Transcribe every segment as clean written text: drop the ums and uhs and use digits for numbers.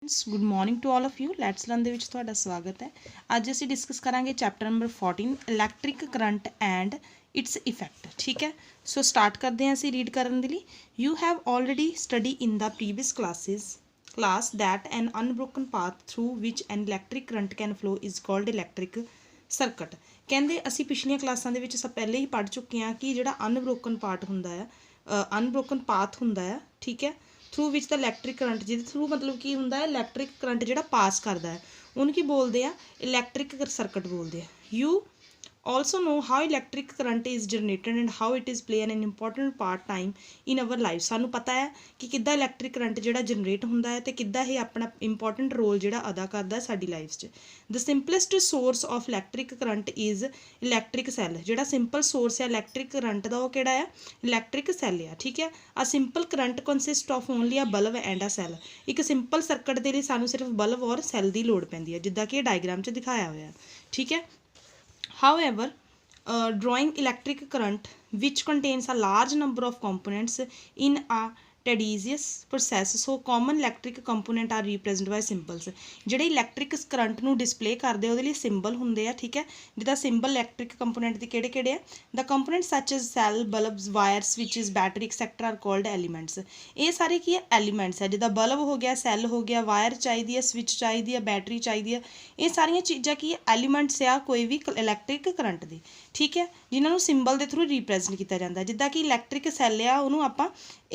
Students good morning to all of you let's learn ਦੇ ਵਿੱਚ ਤੁਹਾਡਾ ਸਵਾਗਤ ਹੈ। ਅੱਜ ਅਸੀਂ ਡਿਸਕਸ ਕਰਾਂਗੇ chapter number 14 electric current and its effect. ਠੀਕ ਹੈ, ਸੋ ਸਟਾਰਟ ਕਰਦੇ ਹਾਂ ਅਸੀਂ ਰੀਡ ਕਰਨ ਦੇ ਲਈ। You have already study in the previous class that an unbroken path through which an electric current can flow is called electric circuit। ਕਹਿੰਦੇ ਅਸੀਂ ਪਿਛਲੀਆਂ ਕਲਾਸਾਂ ਦੇ ਵਿੱਚ ਸਭ ਪਹਿਲੇ ਹੀ ਪੜ੍ਹ ਚੁੱਕੇ ਹਾਂ ਕਿ ਜਿਹੜਾ ਅਨਬ੍ਰੋਕਨ ਪਾਰਟ ਹੁੰਦਾ ਹੈ, ਅਨਬ੍ਰੋਕਨ ਪਾਥ ਹੁੰਦਾ ਹੈ, ਠੀਕ ਹੈ, ਥਰੂ ਵਿੱਚ ਦਾ ਇਲੈਕਟ੍ਰਿਕ ਕਰੰਟ, ਜਿਹਦੇ ਥਰੂ ਮਤਲਬ ਕੀ ਹੁੰਦਾ ਹੈ, ਇਲੈਕਟ੍ਰਿਕ ਕਰੰਟ ਜਿਹੜਾ ਪਾਸ ਕਰਦਾ ਹੈ ਉਹਨੂੰ ਕੀ ਬੋਲਦੇ ਆ, ਇਲੈਕਟ੍ਰਿਕ ਸਰਕਟ ਬੋਲਦੇ ਆ। You also know how electric current is generated and how it is play an important part time in our life। ਸਾਨੂੰ ਪਤਾ ਹੈ ਕਿ ਕਿੱਦਾਂ ਇਲੈਕਟ੍ਰਿਕ ਕਰੰਟ ਜਿਹੜਾ ਜਨਰੇਟ ਹੁੰਦਾ ਹੈ ਤੇ ਕਿੱਦਾਂ ਇਹ ਆਪਣਾ ਇੰਪੋਰਟੈਂਟ ਰੋਲ ਜਿਹੜਾ ਅਦਾ ਕਰਦਾ ਹੈ ਸਾਡੀ ਲਾਈਫ 'ਚ। The simplest source of electric current is electric cell. ਜਿਹੜਾ ਸਿੰਪਲ ਸੋਰਸ ਹੈ ਇਲੈਕਟ੍ਰਿਕ ਕਰੰਟ ਦਾ ਉਹ ਕਿਹੜਾ ਹੈ, ਇਲੈਕਟ੍ਰਿਕ ਸੈੱਲ ਆ। ਠੀਕ ਹੈ, a simple current consist of only a bulb and a cell. ਇੱਕ ਸਿੰਪਲ ਸਰਕਟ ਦੇ ਲਈ ਸਾਨੂੰ ਸਿਰਫ ਬਲਬ ਔਰ ਸੈੱਲ ਦੀ ਲੋੜ ਪੈਂਦੀ ਹੈ, ਜਿੱਦਾਂ ਕਿ ਇਹ ਡਾਇਗਰਾਮ 'ਚ ਦਿਖਾਇਆ ਹੋਇਆ। ਠੀਕ ਹੈ, however drawing electric current which contains a large number of components in a tedious process, so common electric component are represented by symbols। ਜਿਹੜੇ ਇਲੈਕਟ੍ਰਿਕ ਕਰੰਟ ਨੂੰ ਡਿਸਪਲੇ ਕਰਦੇ ਉਹਦੇ ਲਈ ਸਿੰਬਲ ਹੁੰਦੇ ਆ। ਠੀਕ ਹੈ, ਜਿੱਦਾਂ ਸਿੰਬਲ ਇਲੈਕਟ੍ਰਿਕ ਕੰਪੋਨੈਂਟ ਦੇ ਕਿਹੜੇ ਕਿਹੜੇ ਆ, the component such as cell, bulbs, wire, switches, battery etcetera are called elements. ਇਹ ਸਾਰੇ ਕੀ ਹੈ, ਐਲੀਮੈਂਟਸ ਹੈ। ਜਿੱਦਾਂ ਬਲਬ ਹੋ ਗਿਆ, ਸੈੱਲ ਹੋ ਗਿਆ, ਵਾਇਰ ਚਾਹੀਦੀ ਹੈ, ਸਵਿਚ ਚਾਹੀਦੀ ਹੈ, ਬੈਟਰੀ ਚਾਹੀਦੀ ਹੈ, ਇਹ ਸਾਰੀਆਂ ਚੀਜ਼ਾਂ ਕੀ ਐਲੀਮੈਂਟਸ ਆ ਕੋਈ ਵੀ ਇਲੈਕਟ੍ਰਿਕ ਕਰੰਟ ਦੇ। ਠੀਕ ਹੈ, ਜਿਨ੍ਹਾਂ ਨੂੰ ਸਿੰਬਲ ਦੇ ਥਰੂ ਰਿਪਰੈਜ਼ੈਂਟ ਕੀਤਾ ਜਾਂਦਾ। ਜਿੱਦਾਂ ਕਿ ਇਲੈਕਟ੍ਰਿਕ ਸੈੱਲ ਆ ਉਹਨੂੰ ਆਪਾਂ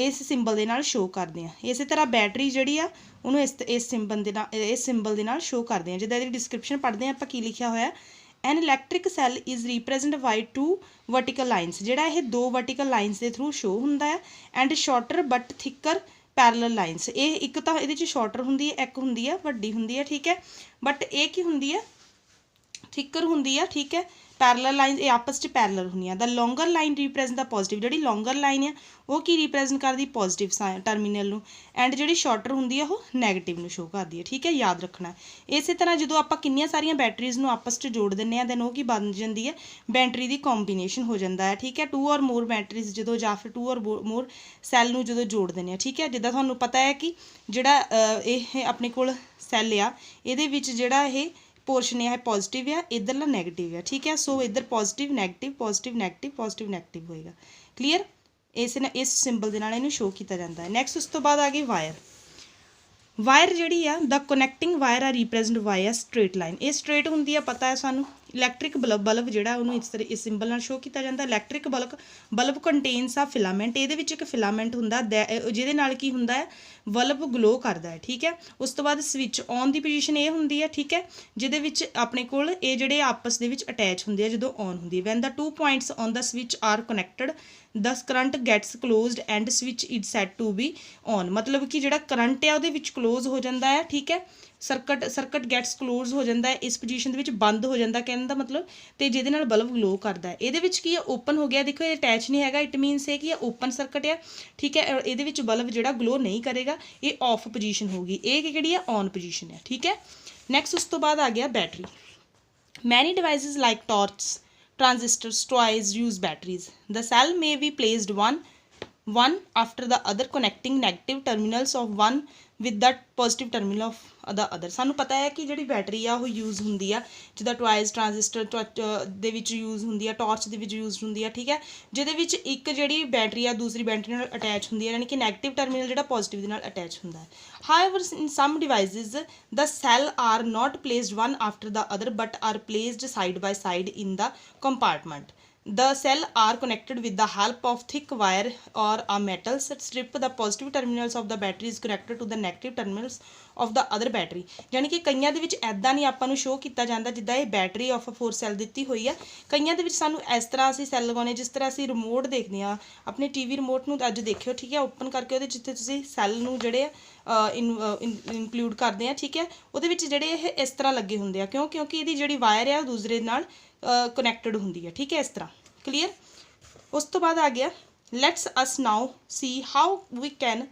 ਇਸ ਸਿੰਬਲ ਦੇ ਨਾਲ ਸ਼ੋ ਕਰਦੇ ਹਾਂ। ਇਸੇ ਤਰ੍ਹਾਂ ਬੈਟਰੀ ਜਿਹੜੀ ਆ ਉਹਨੂੰ ਇਸ ਸਿੰਬਲ ਦੇ ਨਾਲ ਸ਼ੋ ਕਰਦੇ ਹਾਂ। ਜਿੱਦਾਂ ਇਹਦੀ ਡਿਸਕ੍ਰਿਪਸ਼ਨ ਪੜ੍ਹਦੇ ਹਾਂ ਆਪਾਂ ਕੀ ਲਿਖਿਆ ਹੋਇਆ, an electric cell is represent by 2 vertical lines. ਜਿਹੜਾ ਇਹ 2 ਵਰਟੀਕਲ ਲਾਈਨਸ ਦੇ ਥਰੂ ਸ਼ੋ ਹੁੰਦਾ ਹੈ, and shorter but thicker parallel lines. ਇਹ ਇੱਕ ਤਾਂ ਇਹਦੇ 'ਚ ਸ਼ਾਰਟਰ ਹੁੰਦੀ ਹੈ, ਇੱਕ ਹੁੰਦੀ ਹੈ ਵੱਡੀ ਹੁੰਦੀ ਹੈ। ਠੀਕ ਹੈ, ਬਟ ਇਹ ਕੀ ਹੁੰਦੀ ਹੈ, ਥਿੱਕਰ ਹੁੰਦੀ ਆ। ਠੀਕ ਹੈ, ਪੈਰਲਲ ਲਾਈਨ ਇਹ ਆਪਸ 'ਚ ਪੈਰਲਲ ਹੁੰਦੀਆਂ। ਦ ਲੌਂਗਰ ਲਾਈਨ ਰਿਪਰੈਜ਼ੈਂਟ ਦਾ ਪੋਜ਼ਿਟਿਵ। ਜਿਹੜੀ ਲੌਂਗਰ ਲਾਈਨ ਆ ਉਹ ਕੀ ਰਿਪਰੈਜ਼ੈਂਟ ਕਰਦੀ, ਪੋਜ਼ਿਟਿਵ ਟਰਮੀਨਲ ਨੂੰ, ਐਂਡ ਜਿਹੜੀ ਸ਼ਾਰਟਰ ਹੁੰਦੀ ਆ ਉਹ ਨੈਗੇਟਿਵ ਨੂੰ ਸ਼ੋ ਕਰਦੀ ਹੈ। ਠੀਕ ਹੈ, ਯਾਦ ਰੱਖਣਾ। ਇਸੇ ਤਰ੍ਹਾਂ ਜਦੋਂ ਆਪਾਂ ਕਿੰਨੀਆਂ ਸਾਰੀਆਂ ਬੈਟਰੀਜ਼ ਨੂੰ ਆਪਸ 'ਚ ਜੋੜ ਦਿੰਦੇ ਹਾਂ ਦੈਨ ਉਹ ਕੀ ਬਣ ਜਾਂਦੀ ਹੈ, ਬੈਟਰੀ ਦੀ ਕੰਬੀਨੇਸ਼ਨ ਹੋ ਜਾਂਦਾ ਹੈ। ਠੀਕ ਹੈ, 2 ਔਰ ਮੋਰ ਬੈਟਰੀਜ਼ ਜਦੋਂ ਜਾਂ ਫਿਰ 2 ਔਰ ਮੋਰ ਸੈੱਲ ਨੂੰ ਜਦੋਂ ਜੋੜ ਦਿੰਦੇ ਹਾਂ। ਠੀਕ ਹੈ, ਜਿੱਦਾਂ ਤੁਹਾਨੂੰ ਪਤਾ ਹੈ ਕਿ ਜਿਹੜਾ ਇਹ ਆਪਣੇ ਕੋਲ ਸੈੱਲ ਆ ਇਹਦੇ ਵਿੱਚ ਜਿਹੜਾ ਇਹ ਪੋਰਸ਼ਨ ਹੈ ਪੋਜ਼ਿਟਿਵ ਆ, ਇੱਧਰਲਾ ਨੈਗੇਟਿਵ ਆ। ਠੀਕ ਹੈ, ਸੋ ਇੱਧਰ positive negative positive negative positive negative ਹੋਏਗਾ। ਕਲੀਅਰ, ਇਸ ਸਿੰਬਲ ਦੇ ਨਾਲ ਇਹਨੂੰ ਸ਼ੋ ਕੀਤਾ ਜਾਂਦਾ ਹੈ। ਨੈਕਸਟ ਉਸ ਤੋਂ ਬਾਅਦ ਆ ਗਈ ਵਾਇਰ। ਵਾਇਰ ਜਿਹੜੀ ਆ ਦ ਕਨੈਕਟਿੰਗ ਵਾਇਰ ਆ ਰਿਪਰੈਜ਼ੈਂਟ ਬਾਈ ਅ ਸਟ੍ਰੇਟ ਲਾਈਨ। ਇਹ ਸਟ੍ਰੇਟ ਹੁੰਦੀ ਆ, ਪਤਾ ਹੈ ਸਾਨੂੰ। ਇਲੈਕਟ੍ਰਿਕ ਬਲਬ ਜਿਹੜਾ ਉਹਨੂੰ ਇਸ ਸਿੰਬਲ ਨਾਲ ਸ਼ੋ ਕੀਤਾ ਜਾਂਦਾ। ਇਲੈਕਟ੍ਰਿਕ ਬਲਬ ਕੰਟੇਨਸ ਆ ਫਿਲਾਮੈਂਟ। ਇਹਦੇ ਵਿੱਚ ਇੱਕ ਫਿਲਾਮੈਂਟ ਹੁੰਦਾ ਜਿਹਦੇ ਨਾਲ ਕੀ ਹੁੰਦਾ ਹੈ, ਬਲਬ ਗਲੋ ਕਰਦਾ ਹੈ। ਠੀਕ ਹੈ, ਉਸ ਤੋਂ ਬਾਅਦ ਸਵਿਚ ਔਨ ਦੀ ਪੋਜੀਸ਼ਨ ਇਹ ਹੁੰਦੀ ਹੈ। ਠੀਕ ਹੈ, ਜਿਹਦੇ ਵਿੱਚ ਆਪਣੇ ਕੋਲ ਇਹ ਜਿਹੜੇ ਆਪਸ ਦੇ ਵਿੱਚ ਅਟੈਚ ਹੁੰਦੇ ਆ ਜਦੋਂ ਔਨ ਹੁੰਦੀ ਹੈ। When the 2 points on the switch are connected the current gets closed and switch is set to be on. ਮਤਲਬ ਕਿ ਜਿਹੜਾ ਕਰੰਟ ਆ ਉਹਦੇ ਵਿੱਚ ਕਲੋਜ਼ ਹੋ ਜਾਂਦਾ ਹੈ। ਠੀਕ ਹੈ, ਸਰਕਟ ਗੈਟਸ ਕਲੋਜ਼ ਹੋ ਜਾਂਦਾ ਹੈ, ਇਸ ਪੋਜੀਸ਼ਨ ਦੇ ਵਿੱਚ ਬੰਦ ਹੋ ਜਾਂਦਾ ਕਹਿਣ ਦਾ ਮਤਲਬ, ਤੇ ਜਿਹਦੇ ਨਾਲ ਬਲਬ ਗਲੋ ਕਰਦਾ ਹੈ। ਇਹਦੇ ਵਿੱਚ ਕੀ ਹੈ, ਓਪਨ ਹੋ ਗਿਆ, ਦੇਖੋ ਇਹ ਅਟੈਚ ਨਹੀਂ ਹੈਗਾ, ਇਟ ਮੀਨਸ ਇਹ ਕੀ ਹੈ, ਓਪਨ ਸਰਕਟ ਆ। ਠੀਕ ਹੈ, ਇਹਦੇ ਵਿੱਚ ਬਲਬ ਜਿਹੜਾ ਗਲੋ ਨਹੀਂ ਕਰੇਗਾ, ਇਹ ਆਫ ਪੋਜੀਸ਼ਨ ਹੋਊਗੀ। ਇਹ ਕਿਹੜੀ ਹੈ, ਔਨ ਪੋਜੀਸ਼ਨ ਹੈ। ਠੀਕ ਹੈ, ਨੈਕਸਟ ਉਸ ਤੋਂ ਬਾਅਦ ਆ ਗਿਆ ਬੈਟਰੀ। ਮੈਨੀ devices like torch, transistors, toys use batteries. The cell may be placed one after the other connecting negative terminals of one with the positive terminal of the other। ਸਾਨੂੰ ਪਤਾ ਹੈ ਕਿ ਜਿਹੜੀ ਬੈਟਰੀ ਆ ਉਹ ਯੂਜ਼ ਹੁੰਦੀ ਆ, ਜਿੱਦਾਂ ਟਵਾਈਜ਼ ਟਰਾਂਜ਼ਿਸਟਰ ਦੇ ਵਿੱਚ ਯੂਜ਼ ਹੁੰਦੀ ਆ, ਟਾਰਚ ਦੇ ਵਿੱਚ ਯੂਜ਼ ਹੁੰਦੀ ਆ। ਠੀਕ ਹੈ, ਜਿਹਦੇ ਵਿੱਚ ਇੱਕ ਜਿਹੜੀ ਬੈਟਰੀ ਆ ਦੂਸਰੀ ਬੈਟਰੀ ਨਾਲ ਅਟੈਚ ਹੁੰਦੀ ਹੈ, ਯਾਨੀ ਕਿ ਨੈਗੇਟਿਵ ਟਰਮੀਨਲ ਜਿਹੜਾ ਪੋਜ਼ਿਟਿਵ ਦੇ ਨਾਲ ਅਟੈਚ ਹੁੰਦਾ ਹੈ। However, in some devices the cell are not placed one after the other but are placed side by side in the compartment। The cell are connected with the help of thick wire or a metal strip। The positive terminals of the battery is connected to the negative terminals of the other battery। ਯਾਨੀ ਕਿ ਕਈਆਂ ਦੇ ਵਿੱਚ ਐਦਾਂ ਨਹੀਂ ਆਪਾਂ ਨੂੰ show ਕੀਤਾ ਜਾਂਦਾ, ਜਿੱਦਾਂ ਇਹ ਬੈਟਰੀ ਆਫ 4 ਸੈੱਲ ਦਿੱਤੀ ਹੋਈ ਆ। ਕਈਆਂ ਦੇ ਵਿੱਚ ਸਾਨੂੰ ਇਸ ਤਰ੍ਹਾਂ ਅਸੀਂ ਸੈੱਲ ਲਗਾਉਣੇ, ਜਿਸ ਤਰ੍ਹਾਂ ਅਸੀਂ ਰਿਮੋਟ ਦੇਖਦੇ ਹਾਂ ਆਪਣੇ ਟੀਵੀ ਰਿਮੋਟ ਨੂੰ, ਅੱਜ ਦੇਖਿਓ। ਠੀਕ ਹੈ, ਓਪਨ ਕਰਕੇ ਉਹਦੇ ਜਿੱਥੇ ਤੁਸੀਂ ਸੈੱਲ ਨੂੰ ਜਿਹੜੇ ਇਨਕਲੂਡ ਕਰਦੇ ਆ। ਠੀਕ ਹੈ, ਉਹਦੇ ਵਿੱਚ ਜਿਹੜੇ ਇਹ ਇਸ ਤਰ੍ਹਾਂ ਲੱਗੇ ਹੁੰਦੇ ਆ, ਕਿਉਂਕਿ ਇਹਦੀ ਜਿਹੜੀ ਵਾਇਰ ਆ ਉਹ ਦੂਸਰੇ ਨਾਲ ਕਨੈਕਟਡ ਹੁੰਦੀ ਹੈ। ਠੀਕ ਹੈ, ਇਸ ਤਰ੍ਹਾਂ। ਕਲੀਅਰ, ਉਸ ਤੋਂ ਬਾਅਦ ਆ ਗਿਆ let's us now see how we can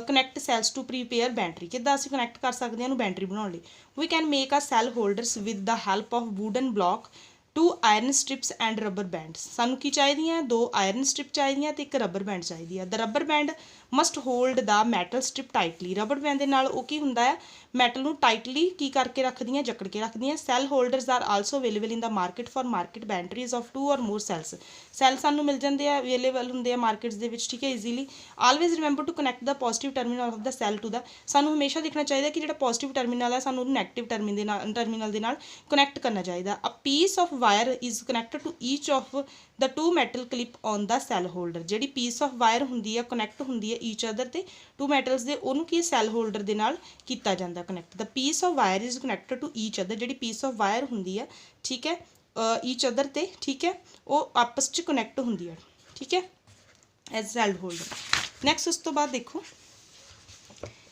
connect cells to prepare battery. ਕਿੱਦਾਂ ਅਸੀਂ ਕਨੈਕਟ ਕਰ ਸਕਦੇ ਹਾਂ ਉਹਨੂੰ ਬੈਟਰੀ ਬਣਾਉਣ ਲਈ। We can make a cell holders with the help of wooden block, 2 iron strips and rubber bands. ਸਾਨੂੰ ਕੀ ਚਾਹੀਦੀਆਂ, 2 ਆਇਰਨ ਸਟ੍ਰਿਪ ਚਾਹੀਦੀਆਂ ਤੇ 1 ਰਬਰ ਬੈਂਡ ਚਾਹੀਦੀ ਹੈ। The rubber band must hold the metal strip tightly. Rubber band ਦੇ ਨਾਲ ਉਹ ਕੀ ਹੁੰਦਾ ਹੈ, ਮੈਟਲ ਨੂੰ ਟਾਈਟਲੀ ਕੀ ਕਰਕੇ ਰੱਖਦੀਆਂ, ਜਕੜ ਕੇ ਰੱਖਦੀਆਂ। Cell holders are also available in the market for market batteries of 2 ਔਰ ਮੋਰ ਸੈੱਲਸ। ਸੈੱਲ ਸਾਨੂੰ ਮਿਲ ਜਾਂਦੇ ਆ, ਅਵੇਲੇਬਲ ਹੁੰਦੇ ਆ ਮਾਰਕੀਟਸ ਦੇ ਵਿੱਚ, ਠੀਕ ਹੈ, easily. Always remember to connect the positive terminal of the cell to the, ਸਾਨੂੰ ਹਮੇਸ਼ਾ ਦੇਖਣਾ ਚਾਹੀਦਾ ਕਿ ਜਿਹੜਾ ਪੋਜ਼ਿਟਿਵ ਟਰਮੀਨਲ ਹੈ ਸਾਨੂੰ ਉਹਨੂੰ ਨੈਗੇਟਿਵ ਟਰਮੀਨਲ ਦੇ ਨਾਲ ਕਨੈਕਟ ਕਰਨਾ ਚਾਹੀਦਾ। A piece of wire is connected to each of the 2 metal clip on the cell holder. ਜਿਹੜੀ ਪੀਸ ਆਫ ਵਾਇਰ ਹੁੰਦੀ ਹੈ ਕਨੈਕਟ ਹੁੰਦੀ ਹੈ ਈਚ ਅਦਰ ਤੇ 2 ਮੈਟਲਸ ਦੇ, ਉਹਨੂੰ ਕੀ ਸੈੱਲ ਹੋਲਡਰ ਦੇ ਨਾਲ ਕੀਤਾ ਜਾਂਦਾ connect. The piece of wire is connected to each other, ਜਿਹੜੀ ਪੀਸ ਆਫ ਵਾਇਰ ਹੁੰਦੀ ਹੈ, ਠੀਕ ਹੈ, ਈਚ ਅਦਰ ਤੇ, ਠੀਕ ਹੈ, ਉਹ ਆਪਸ 'ਚ ਕਨੈਕਟ ਹੁੰਦੀ ਹੈ, ਠੀਕ ਹੈ, ਐਜ਼ ਸੈੱਲ ਹੋਲਡਰ। ਨੈਕਸਟ ਉਸ ਤੋਂ ਬਾਅਦ ਦੇਖੋ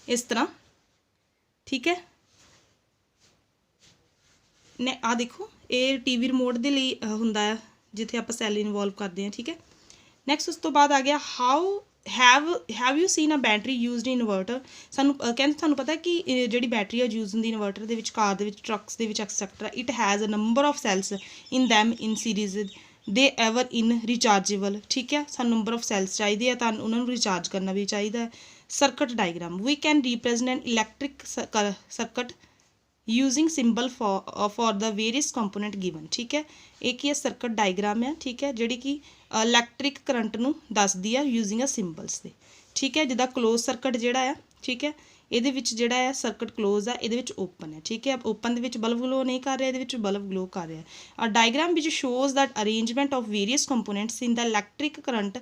ਇਸ ਤਰ੍ਹਾਂ, ਠੀਕ ਹੈ, ਨੇ ਆ ਦੇਖੋ ਇਹ ਟੀਵੀ ਰਿਮੋਟ ਦੇ ਲਈ ਹੁੰਦਾ ਹੈ ਜਿੱਥੇ ਆਪਾਂ ਸੈੱਲ ਇਨਵੋਲਵ ਕਰਦੇ ਹਾਂ, ਠੀਕ ਹੈ। ਨੈਕਸਟ ਉਸ ਤੋਂ ਬਾਅਦ ਆ ਗਿਆ how have you seen a battery used in inverter. ਸਾਨੂੰ ਕਹਿੰਦੇ ਤੁਹਾਨੂੰ ਪਤਾ ਕਿ ਜਿਹੜੀ ਬੈਟਰੀ ਆ ਯੂਜ਼ ਹੁੰਦੀ ਇਨਵਰਟਰ ਦੇ ਵਿੱਚ, ਕਾਰ ਦੇ ਵਿੱਚ, ਟਰੱਕਸ ਦੇ ਵਿੱਚ etcetera. It has a number of cells in them in series they ever in rechargeable, ਠੀਕ ਹੈ। ਸਾਨੂੰ ਨੰਬਰ ਆਫ ਸੈਲਸ ਚਾਹੀਦੇ ਆ ਤਾਂ ਉਹਨਾਂ ਨੂੰ ਰਿਚਾਰਜ ਕਰਨਾ ਵੀ ਚਾਹੀਦਾ। Circuit diagram, we can represent electric circuit using symbol for the various component given, ਠੀਕ ਹੈ। ਇਹ ਕੀ ਹੈ, ਸਰਕਟ ਡਾਇਗਰਾਮ ਹੈ, ਠੀਕ ਹੈ, ਜਿਹੜੀ ਕਿ ਇਲੈਕਟ੍ਰਿਕ ਕਰੰਟ ਨੂੰ ਦੱਸਦੀ ਆ ਯੂਜ਼ਿੰਗ ਅ ਸਿੰਬਲਸ ਦੇ, ਠੀਕ ਹੈ। ਜਿੱਦਾਂ ਕਲੋਜ਼ ਸਰਕਟ ਜਿਹੜਾ ਆ, ਠੀਕ ਹੈ, ਇਹਦੇ ਵਿੱਚ ਜਿਹੜਾ ਹੈ ਸਰਕਟ ਕਲੋਜ਼ ਆ, ਇਹਦੇ ਵਿੱਚ ਓਪਨ ਹੈ, ਠੀਕ ਹੈ। ਓਪਨ ਦੇ ਵਿੱਚ ਬਲਬ ਗਲੋ ਨਹੀਂ ਕਰ ਰਿਹਾ, ਇਹਦੇ ਵਿੱਚ ਬਲਬ ਗਲੋ ਕਰ ਰਿਹਾ। A diagram which shows that arrangement of various components in the electric current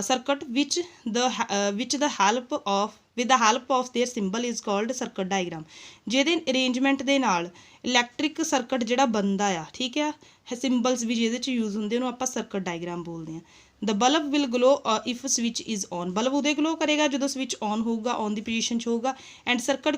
circuit with the help of their symbol is called circuit diagram। ਜਿਹਦੇ ਅਰੇਂਜਮੈਂਟ ਦੇ ਨਾਲ ਇਲੈਕਟ੍ਰਿਕ ਸਰਕਟ ਜਿਹੜਾ ਬਣਦਾ ਆ, ਠੀਕ ਹੈ, ਸਿੰਬਲਸ ਵੀ ਜਿਹਦੇ 'ਚ ਯੂਜ਼ ਹੁੰਦੇ ਉਹਨੂੰ ਆਪਾਂ ਸਰਕਟ ਡਾਇਗਰਾਮ ਬੋਲਦੇ ਹਾਂ। The bulb will glow if switch is on, bulb ਉਦੋਂ ਗਲੋ ਕਰੇਗਾ ਜਦੋਂ ਸਵਿਚ ਔਨ ਹੋਊਗਾ, ਔਨ ਦੀ ਪੋਜੀਸ਼ਨ 'ਚ ਹੋਊਗਾ। ਐਂਡ ਸਰਕਟ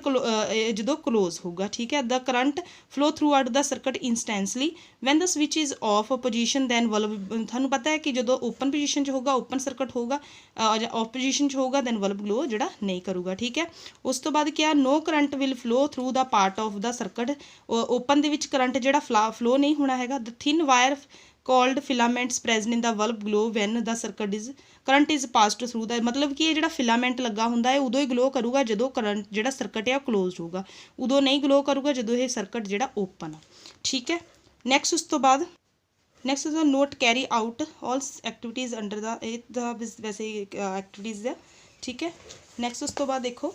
ਜਦੋਂ ਕਲੋਜ਼ ਹੋਊਗਾ, ਠੀਕ ਹੈ। The current flow throughout the circuit instantly when the switch is off position then bulb, ਤੁਹਾਨੂੰ ਪਤਾ ਹੈ ਕਿ ਜਦੋਂ ਓਪਨ ਪੋਜੀਸ਼ਨ 'ਚ ਹੋਊਗਾ ਓਪਨ ਸਰਕਟ ਹੋਊਗਾ, ਆਫ ਪੋਜੀਸ਼ਨ 'ਚ ਹੋਊਗਾ ਦੈਨ ਬਲਬ ਗਲੋ ਜਿਹੜਾ ਨਹੀਂ ਕਰੂਗਾ, ਠੀਕ ਹੈ। ਉਸ ਤੋਂ ਬਾਅਦ ਕਿਹਾ no current will flow through the part of the circuit, open ਦੇ ਵਿੱਚ ਕਰੰਟ ਜਿਹੜਾ ਫਲੋ ਨਹੀਂ ਹੋਣਾ ਹੈਗਾ। The thin wire called filaments present in the bulb glow when the current is passed through the, मतलब कि ये ਜਿਹੜਾ ਫਿਲਾਮੈਂਟ ਲੱਗਾ ਹੁੰਦਾ ਹੈ ਉਦੋਂ ਹੀ ਗਲੋ ਕਰੂਗਾ ਜਦੋਂ ਕਰੰਟ ਜਿਹੜਾ ਸਰਕਟ ਹੈ ਉਹ ਕਲੋਜ਼ ਹੋਊਗਾ, ਉਦੋਂ ਨਹੀਂ ਗਲੋ ਕਰੂਗਾ ਜਦੋਂ ਇਹ ਸਰਕਟ ਜਿਹੜਾ ਓਪਨ ਆ, ਠੀਕ ਹੈ। ਨੈਕਸਟ ਉਸ ਤੋਂ ਬਾਅਦ ਨੈਕਸਟ ਉਸ ਦਾ ਨੋਟ ਕੈਰੀ ਆਊਟ ਆਲ ਐਕਟੀਵਿਟੀਜ਼ ਅੰਡਰ ਦਾ, ਇਹ ਦਾ ਵੈਸੇ ਐਕਟੀਵਿਟੀਜ਼ ਹੈ, ਠੀਕ ਹੈ। ਨੈਕਸਟ ਉਸ ਤੋਂ ਬਾਅਦ ਦੇਖੋ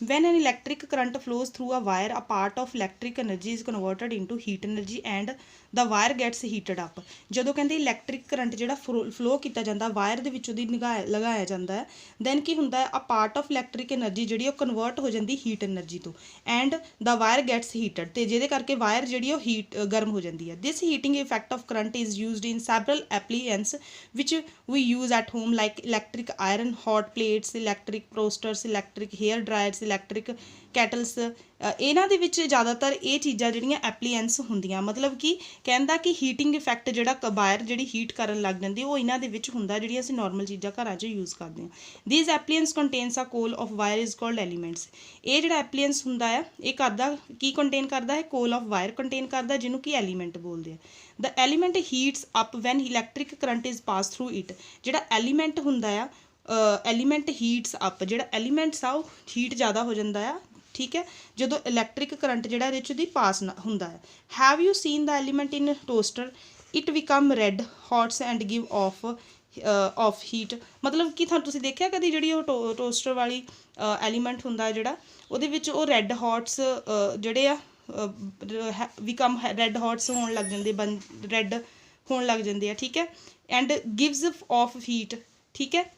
when an electric current flows through a wire, a part of electric energy is converted into heat energy and the wire gets heated up। ਜਦੋਂ ਕਹਿੰਦੇ ਇਲੈਕਟ੍ਰਿਕ ਕਰੰਟ ਜਿਹੜਾ ਫਲੋ ਕੀਤਾ ਜਾਂਦਾ ਵਾਇਰ ਦੇ ਵਿੱਚ ਉਹਦੀ ਲਗਾਇਆ ਜਾਂਦਾ ਹੈ, ਦੈਨ ਕੀ ਹੁੰਦਾ ਹੈ, ਆ ਪਾਰਟ ਆਫ ਇਲੈਕਟ੍ਰਿਕ એનર્ਜੀ ਜਿਹੜੀ ਉਹ ਕਨਵਰਟ ਹੋ ਜਾਂਦੀ ਹੀਟ એનર્ਜੀ ਤੋਂ, and the wire gets heated, ਤੇ ਜਿਹਦੇ ਕਰਕੇ ਵਾਇਰ ਜਿਹੜੀ ਉਹ ਗਰਮ ਹੋ ਜਾਂਦੀ ਹੈ। This heating effect of current is used in several appliance which we use at home like electric iron hot plates, electric toasters, electric hair dryers, electric kettles. ਇਹਨਾਂ ਦੇ ਵਿੱਚ ਜ਼ਿਆਦਾਤਰ ਇਹ ਚੀਜ਼ਾਂ ਜਿਹੜੀਆਂ ਐਪਲੀਐਂਸ ਹੁੰਦੀਆਂ, ਮਤਲਬ ਕਿ ਕਹਿੰਦਾ ਕਿ ਹੀਟਿੰਗ ਇਫੈਕਟ ਜਿਹੜਾ ਵਾਇਰ ਜਿਹੜੀ ਹੀਟ ਕਰਨ ਲੱਗ ਜਾਂਦੀ ਉਹ ਇਹਨਾਂ ਦੇ ਵਿੱਚ ਹੁੰਦਾ, ਜਿਹੜੀਆਂ ਅਸੀਂ ਨੋਰਮਲ ਚੀਜ਼ਾਂ ਘਰਾਂ 'ਚ ਯੂਜ਼ ਕਰਦੇ ਹਾਂ। ਥੀਸ ਐਪਲੀਐਂਸ ਕੰਟੇਨਸ ਅ ਕੋਲ of wire is called elements. ਇਹ ਜਿਹੜਾ ਐਪਲੀਐਂਸ ਹੁੰਦਾ ਆ ਇਹ ਕਰਦਾ ਕੀ ਕੰਟੇਨ ਕਰਦਾ ਹੈ, ਕੋਲ ਆਫ ਵਾਇਰ ਕੰਟੇਨ ਕਰਦਾ, ਜਿਹਨੂੰ ਕਿ ਐਲੀਮੈਂਟ ਬੋਲਦੇ ਆ। The element heats up when electric current is pass through it. ਜਿਹੜਾ ਐਲੀਮੈਂਟ ਹੁੰਦਾ ਆ ਐਲੀਮੈਂਟ ਹੀਟਸ ਅਪ, ਜਿਹੜਾ ਐਲੀਮੈਂਟਸ ਆ ਉਹ ਹੀਟ ਜ਼ਿਆਦਾ ਹੋ ਜਾਂਦਾ ਆ, ਠੀਕ ਹੈ, ਜਦੋਂ ਇਲੈਕਟ੍ਰਿਕ ਕਰੰਟ ਜਿਹੜਾ ਇਹਦੇ 'ਚ ਦੀ ਪਾਸ ਹੁੰਦਾ ਹੈ। Have you seen the element in toaster, it become red hots and give off heat. ਮਤਲਬ ਕਿ ਤੁਸੀਂ ਦੇਖਿਆ ਕਦੀ ਜਿਹੜੀ ਉਹ ਟੋਸਟਰ ਵਾਲੀ ਐਲੀਮੈਂਟ ਹੁੰਦਾ ਜਿਹੜਾ ਉਹਦੇ ਵਿੱਚ ਉਹ ਰੈੱਡ ਹੌਟਸ ਜਿਹੜੇ ਆ ਬਿਕਮ ਰੈੱਡ ਹੌਟਸ ਹੋਣ ਲੱਗ ਜਾਂਦੇ, ਰੈੱਡ ਹੋਣ ਲੱਗ ਜਾਂਦੇ ਆ, ਠੀਕ ਹੈ। ਐਂਡ ਗਿਵਸ ਆਫ ਹੀਟ, ਠੀਕ ਹੈ।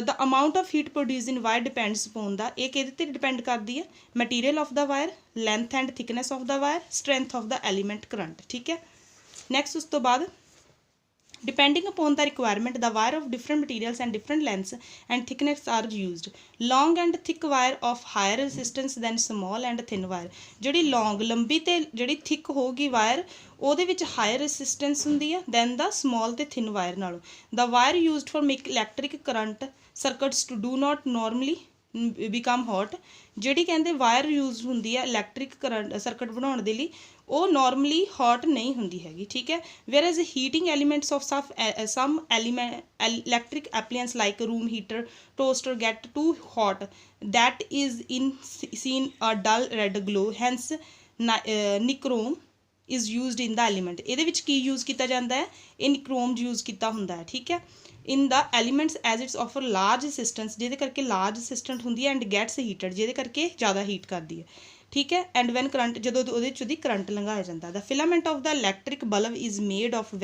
The amount of heat produce in wire depends upon the, ਇਹ ਕਿਹਦੇ 'ਤੇ ਡਿਪੈਂਡ ਕਰਦੀ ਹੈ, material of the wire, length and thickness of the wire, strength of the element current, ਠੀਕ ਹੈ। ਨੈਕਸਟ ਉਸ ਤੋਂ ਬਾਅਦ depending upon the requirement the wire of different materials and different lengths and thickness are used। long and thick wire of higher resistance than small and thin wire। ਜਿਹੜੀ long ਲੰਬੀ ਤੇ ਜਿਹੜੀ thick ਹੋਗੀ wire ਉਹਦੇ ਵਿੱਚ higher resistance ਹੁੰਦੀ ਹੈ then the small ਤੇ thin wire ਨਾਲੋਂ। the wire used for make electric current circuits do not normally become hot. ਜਿਹੜੀ ਕਹਿੰਦੇ ਵਾਇਰ ਯੂਜ਼ ਹੁੰਦੀ ਹੈ ਇਲੈਕਟ੍ਰਿਕ ਕਰੰਟ ਸਰਕਟ ਬਣਾਉਣ ਦੇ ਲਈ, ਉਹ ਨੋਰਮਲੀ ਹੌਟ ਨਹੀਂ ਹੁੰਦੀ ਹੈਗੀ, ਠੀਕ ਹੈ। Whereas heating elements of some electric appliance like room heater, toaster get too hot, that is in seen a dull red glow, hence nichrome is used in the element। ਇਹਦੇ ਵਿੱਚ ਕੀ use ਕੀਤਾ ਜਾਂਦਾ ਹੈ, ਇਹ ਨਿਕਰੋਮ use ਕੀਤਾ ਹੁੰਦਾ ਹੈ, ਠੀਕ ਹੈ। in the elements as it's offer large resistance, ਜਿਹਦੇ ਕਰਕੇ ਲਾਰਜ ਰੈਸਿਸਟੈਂਟ ਹੁੰਦੀ ਹੈ, ਐਂਡ ਗੈਟਸ ਹੀਟਡ, ਜਿਹਦੇ ਕਰਕੇ ਜ਼ਿਆਦਾ ਹੀਟ ਕਰਦੀ ਹੈ, ਠੀਕ ਹੈ। ਐਂਡ ਵੈਨ ਕਰੰਟ, ਜਦੋਂ ਉਹਦੇ 'ਚ ਉਹਦੀ ਕਰੰਟ ਲੰਘਾਇਆ ਜਾਂਦਾ। The filament of the electric bulb is made of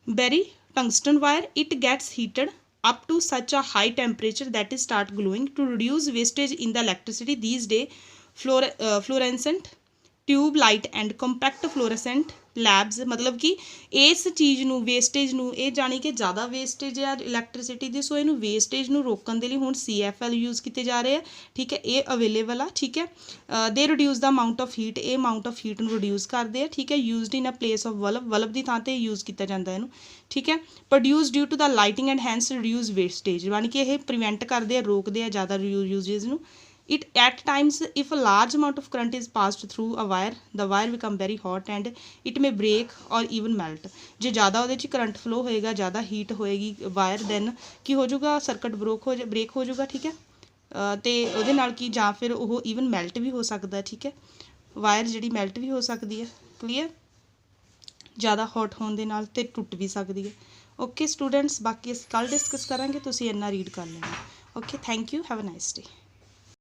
very tungsten wire. It gets heated up to such a high temperature that it start glowing. To reduce wastage in the electricity these days, fluorescent tube light and compact fluorescent labs, मतलब कि इस चीज़ नूं wastage नूं, ये जानी कि ज़्यादा wastage है इलैक्ट्रिसिटी की, सो इनू वेस्टेज नूं रोकण दे लई हुण CFL यूज़ किए जा रहे हैं, ठीक है। ये अवेलेबल आ, ठीक है। They reduce the amount of heat, ये अमाउंट ऑफ हीट नूं रिड्यूस करते हैं, ठीक है। Used in a place of bulb की थां ते यूज़ किया जाता है इनू, ठीक है। Produce due to the lighting and hence reduce wastage, यानी कि ये प्रिवेंट करते हैं, रोकते हैं ज़्यादा यूजेज नूं। It at times, if a large amount of current is passed through a wire, the wire become very hot and it may break or even melt। जे ज़्यादा ਉਹਦੇ 'ਚ करंट फ्लो होएगा, ज़्यादा हीट होएगी वायर, then ਕੀ ਹੋ ਜਾਊਗਾ, circuit break हो जाऊगा, ठीक है। ਤੇ ਉਹਦੇ ਨਾਲ ਕੀ, ਜਾਂ ਫਿਰ ਉਹ ਈਵਨ ਮੈਲਟ ਵੀ ਹੋ ਸਕਦਾ, ਠੀਕ ਹੈ। ਵਾਇਰ ਜਿਹੜੀ ਮੈਲਟ ਵੀ ਹੋ ਸਕਦੀ ਹੈ, ਕਲੀਅਰ। ज़्यादा हॉट होने ਦੇ ਨਾਲ ਤੇ ਟੁੱਟ ਵੀ ਸਕਦੀ ਹੈ। ਓਕੇ ਸਟੂਡੈਂਟਸ, ਬਾਕੀ ਅਸੀਂ ਕੱਲ੍ਹ ਡਿਸਕਸ ਕਰਾਂਗੇ, ਤੁਸੀਂ ਇੰਨਾ ਰੀਡ ਕਰ ਲੈਣਾ। Okay, thank you, have a nice day.